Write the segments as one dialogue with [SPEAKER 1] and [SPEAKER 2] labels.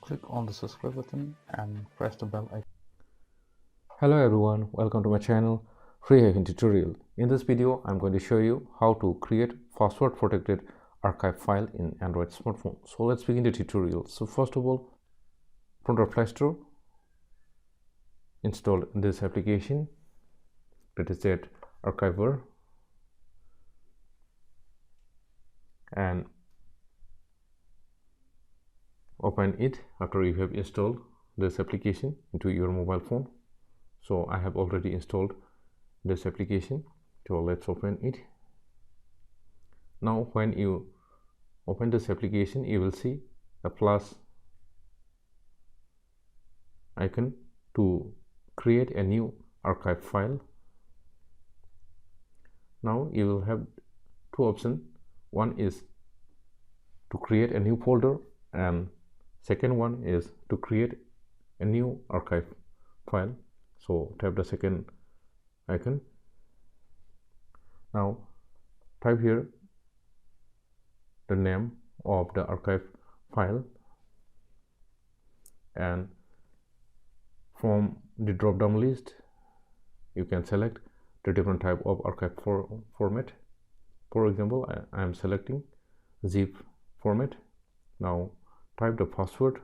[SPEAKER 1] Click on the subscribe button and press the bell icon. Hello everyone, welcome to my channel Free Hacking Tutorial. In this video I'm going to show you how to create password protected archive file in Android smartphone. So let's begin the tutorial. So first of all, from the Play Store, install this application, that is that Archiver, and open it after you have installed this application into your mobile phone. So I have already installed this application, so let's open it. Now when you open this application, you will see a plus icon to create a new archive file. Now you will have two options. One is to create a new folder, and second one is to create a new archive file. So tap the second icon. Now type here the name of the archive file, and from the drop down list you can select the different type of archive format. For example, I am selecting zip format. Now type the password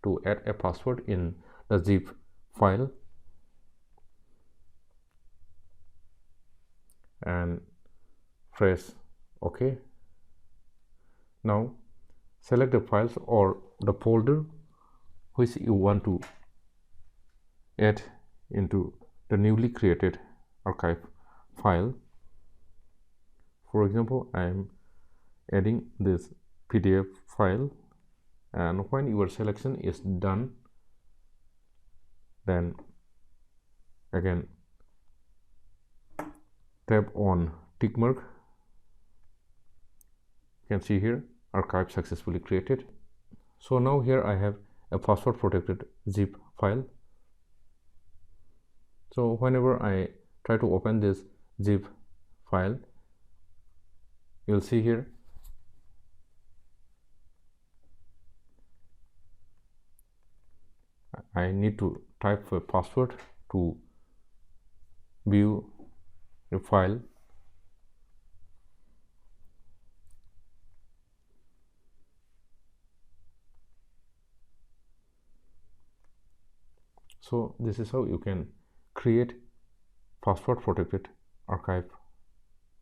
[SPEAKER 1] to add a password in the zip file, and press OK. Now select the files or the folder which you want to add into the newly created archive file. For example, I am adding this PDF file, and when your selection is done, then again tap on tick mark. You can see here archive successfully created. So now here I have a password protected zip file. So whenever I try to open this zip file, you'll see here I need to type a password to view the file. So this is how you can create password protected archive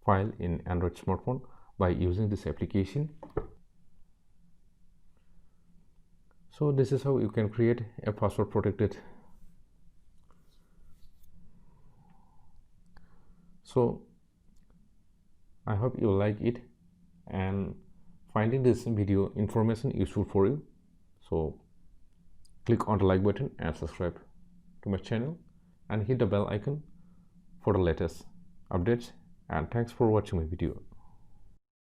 [SPEAKER 1] file in Android smartphone by using this application. So this is how you can create a password protected. So I hope you like it and finding this video information useful for you. So click on the like button and subscribe to my channel and hit the bell icon for the latest updates, and thanks for watching my video.